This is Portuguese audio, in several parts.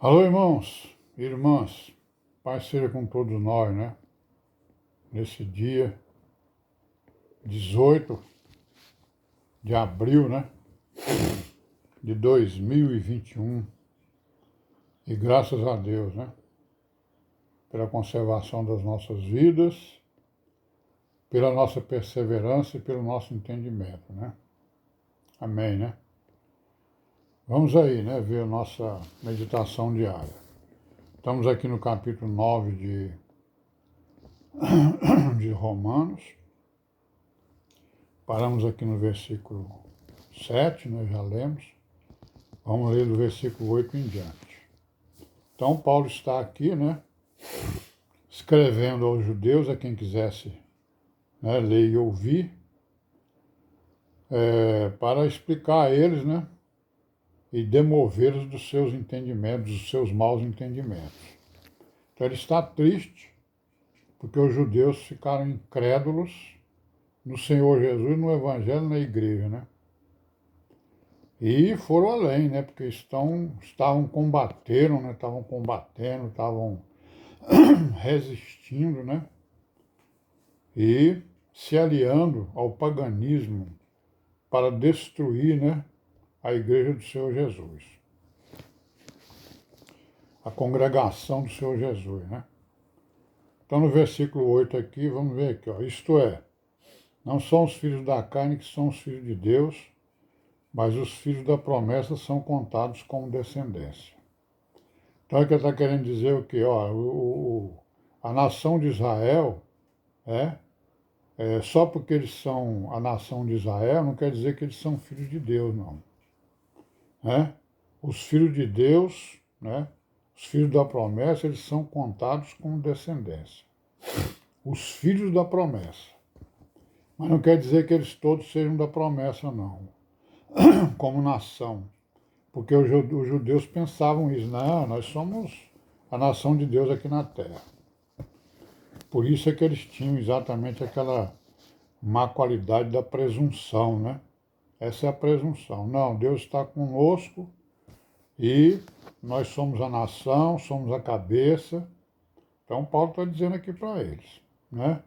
Alô, irmãos, irmãs, Pai seja com todos nós, né? Nesse dia 18 de abril, né? De 2021. E graças a Deus, né? Pela conservação das nossas vidas, pela nossa perseverança e pelo nosso entendimento, né? Amém, né? Vamos aí, né? Ver a nossa meditação diária. Estamos aqui no capítulo 9 de Romanos. Paramos aqui no versículo 7, nós já lemos. Vamos ler do versículo 8 em diante. Então, Paulo está aqui, né, escrevendo aos judeus, a quem quisesse, né, ler e ouvir, para explicar a eles, né, e demovê-los dos seus entendimentos, dos seus maus entendimentos. Então, ele está triste, porque os judeus ficaram incrédulos no Senhor Jesus, no Evangelho, na igreja, né? E foram além, né? Porque estavam combatendo, né? Estavam resistindo, né? E se aliando ao paganismo para destruir, né? A igreja do Senhor Jesus. A congregação do Senhor Jesus, né? Então no versículo 8 aqui, vamos ver aqui, ó. Isto é, não são os filhos da carne que são os filhos de Deus, mas os filhos da promessa são contados como descendência. Então, ele está querendo dizer o quê? Ó, a nação de Israel, só porque eles são a nação de Israel, não quer dizer que eles são filhos de Deus, não. Os filhos de Deus, né? Os filhos da promessa, eles são contados como descendência. Os filhos da promessa. Mas não quer dizer que eles todos sejam da promessa, não. Como nação. Porque os judeus pensavam isso, não, nós somos a nação de Deus aqui na terra. Por isso é que eles tinham exatamente aquela má qualidade da presunção, né? Essa é a presunção. Não, Deus está conosco e nós somos a nação, somos a cabeça. Então Paulo está dizendo aqui para eles, né?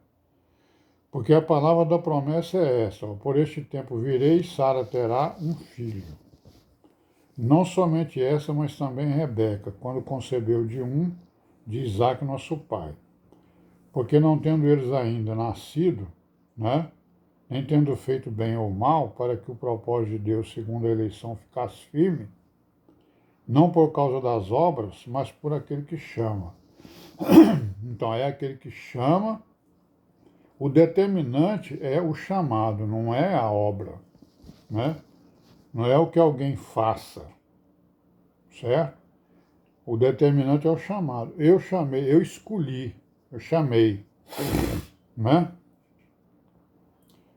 Porque a palavra da promessa é essa, ó, por este tempo virei e Sara terá um filho. Não somente essa, mas também Rebeca, quando concebeu de Isaac, nosso pai. Porque não tendo eles ainda nascido, né, nem tendo feito bem ou mal, para que o propósito de Deus, segundo a eleição, ficasse firme, não por causa das obras, mas por aquele que chama. Então, é aquele que chama, o determinante é o chamado, não é a obra, né? Não é o que alguém faça, certo? O determinante é o chamado. Eu chamei, eu escolhi, eu chamei, né?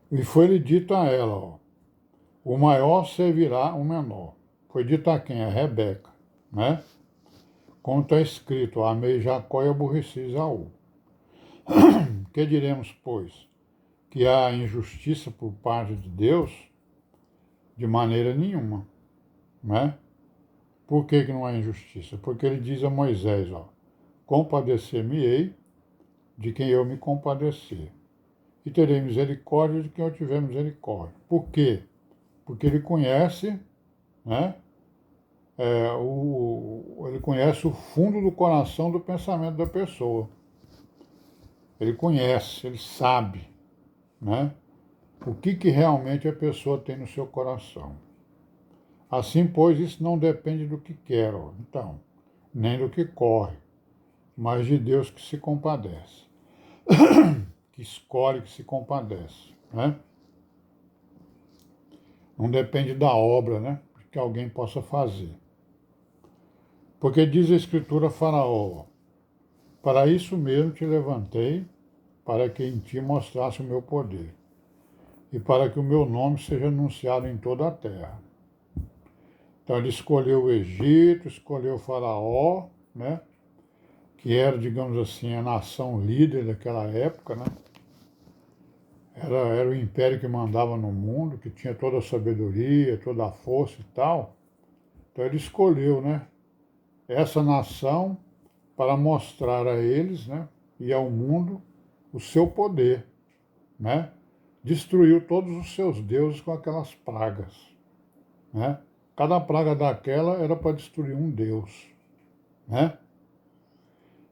E foi-lhe dito a ela, ó, o maior servirá o menor. Foi dito a quem? A Rebeca, né? Como está escrito, amei Jacó e aborreci Esaú. Que diremos, pois? Que há injustiça por parte de Deus? De maneira nenhuma, né? Por que não há injustiça? Porque ele diz a Moisés, ó, compadecer-me-ei de quem eu me compadecer, e terei misericórdia de quem eu tiver misericórdia. Por quê? Porque ele conhece, né? Ele conhece o fundo do coração do pensamento da pessoa. Ele conhece, ele sabe, né? O que realmente a pessoa tem no seu coração. Assim, pois, isso não depende do que quer, ó, então, nem do que corre, mas de Deus que se compadece, que escolhe, que se compadece, né? Não depende da obra, né, que alguém possa fazer. Porque diz a Escritura a Faraó, para isso mesmo te levantei, para que em ti mostrasse o meu poder, e para que o meu nome seja anunciado em toda a terra. Então ele escolheu o Egito, escolheu o Faraó, né, que era, digamos assim, a nação líder daquela época, né? Era o império que mandava no mundo, que tinha toda a sabedoria, toda a força e tal. Então ele escolheu, né, essa nação para mostrar a eles, né, e ao mundo o seu poder, né? Destruiu todos os seus deuses com aquelas pragas, né? Cada praga daquela era para destruir um deus, né?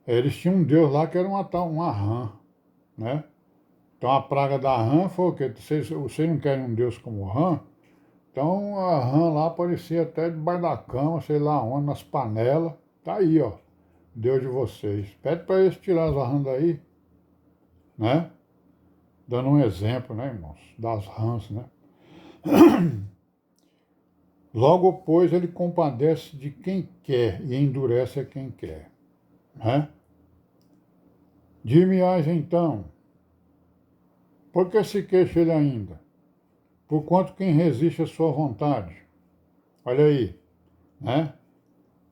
Eles tinham um deus lá que era uma rã, né? Então a praga da rã foi o quê? Vocês não querem um deus como rã? Então a rã lá aparecia até debaixo da cama, sei lá onde, nas panelas. Tá aí, ó, Deus de vocês. Pede para eles tirar as rãs daí, né? Dando um exemplo, né, irmãos, das rãs, né? Logo, pois, ele compadece de quem quer e endurece a quem quer, né? Dir-me-ás então, por que se queixa ele ainda? Porquanto quem resiste à sua vontade? Olha aí, né?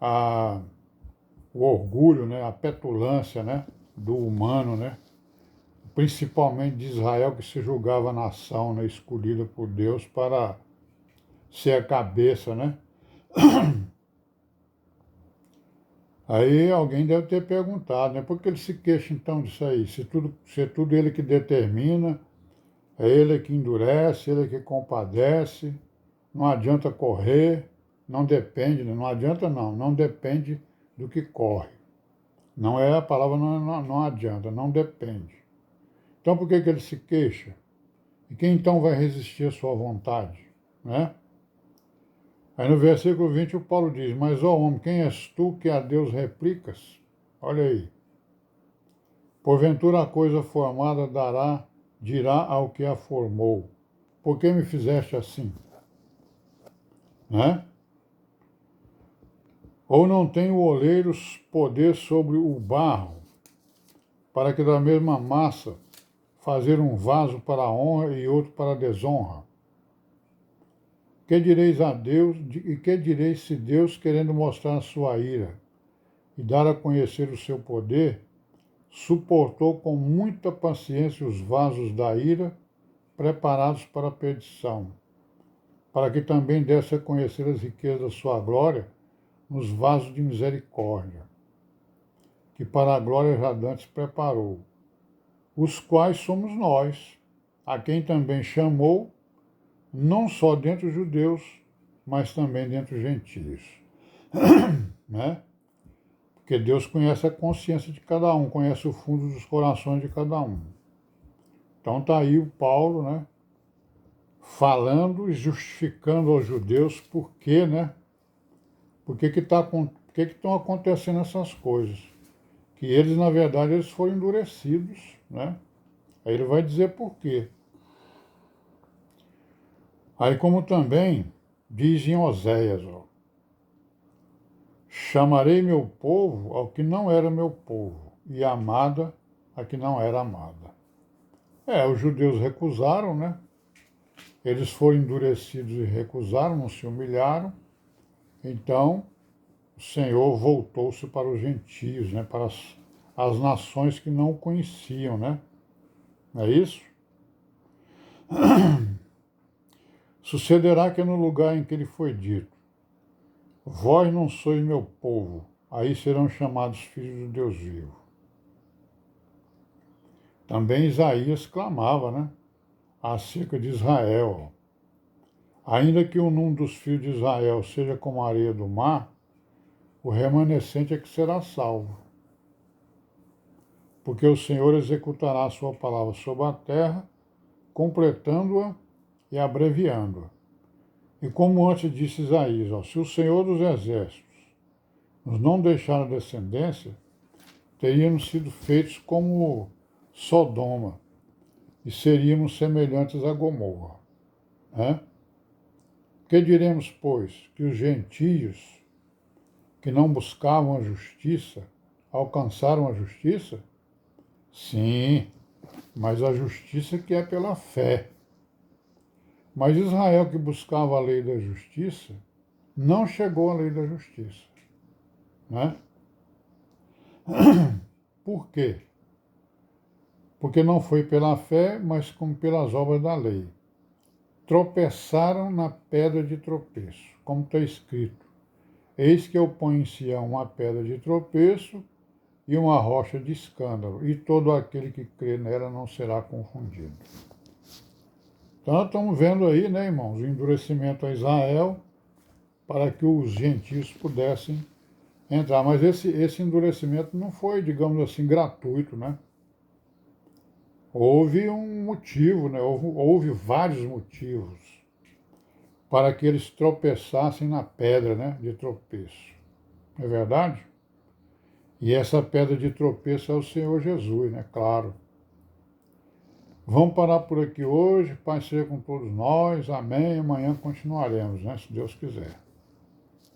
A, o orgulho, né? A petulância, né? Do humano, né? Principalmente de Israel, que se julgava nação, né? Escolhida por Deus para ser a cabeça, né? Aí alguém deve ter perguntado, né? Por que ele se queixa então disso aí? Se é tudo ele que determina, é ele que endurece, ele que compadece, não adianta correr, não depende, não adianta não depende do que corre. Não é a palavra, não adianta, não depende. Então por que ele se queixa? E quem então vai resistir à sua vontade, né? Aí no versículo 20 o Paulo diz, mas ó homem, quem és tu que a Deus replicas? Olha aí. Porventura a coisa formada dirá ao que a formou. Por que me fizeste assim? Né? Ou não tem o oleiro poder sobre o barro, para que da mesma massa fazer um vaso para a honra e outro para a desonra? Que direis a Deus, e que direis se Deus, querendo mostrar a sua ira e dar a conhecer o seu poder, suportou com muita paciência os vasos da ira, preparados para a perdição, para que também desse a conhecer as riquezas da sua glória nos vasos de misericórdia, que para a glória já dantes preparou, os quais somos nós, a quem também chamou, não só dentre os judeus, mas também dentre os gentios. Né? Porque Deus conhece a consciência de cada um, conhece o fundo dos corações de cada um. Então está aí o Paulo, né, falando e justificando aos judeus por quê, né? Por que estão acontecendo essas coisas? Que eles, na verdade, eles foram endurecidos, né? Aí ele vai dizer por quê. Aí como também diz em Oséias, ó, chamarei meu povo ao que não era meu povo, e amada a que não era amada. Os judeus recusaram, né? Eles foram endurecidos e recusaram, não se humilharam. Então, o Senhor voltou-se para os gentios, né? Para as nações que não o conheciam, né? Não é isso? Sucederá que no lugar em que lhe foi dito, vós não sois meu povo, aí serão chamados filhos do Deus vivo. Também Isaías clamava, né? Acerca de Israel. Ainda que o número dos filhos de Israel seja como a areia do mar, o remanescente é que será salvo. Porque o Senhor executará a sua palavra sobre a terra, completando-a e abreviando-a. E como antes disse Isaías, ó, se o Senhor dos Exércitos nos não deixar a descendência, teríamos sido feitos como Sodoma e seríamos semelhantes a Gomorra. Né? Que diremos, pois, que os gentios que não buscavam a justiça alcançaram a justiça? Sim, mas a justiça que é pela fé. Mas Israel, que buscava a lei da justiça, não chegou à lei da justiça. Né? Por quê? Porque não foi pela fé, mas como pelas obras da lei. Tropeçaram na pedra de tropeço, como está escrito. Eis que eu ponho em Sião uma pedra de tropeço e uma rocha de escândalo, e todo aquele que crê nela não será confundido. Então, estamos vendo aí, né, irmãos, o endurecimento a Israel para que os gentios pudessem entrar. Mas esse endurecimento não foi, digamos assim, gratuito, né? Houve um motivo, né? Houve vários motivos para que eles tropeçassem na pedra, né, de tropeço. Não é verdade? E essa pedra de tropeço é o Senhor Jesus, né? Claro. Vamos parar por aqui hoje. Pai seja com todos nós. Amém. Amanhã continuaremos, né? Se Deus quiser.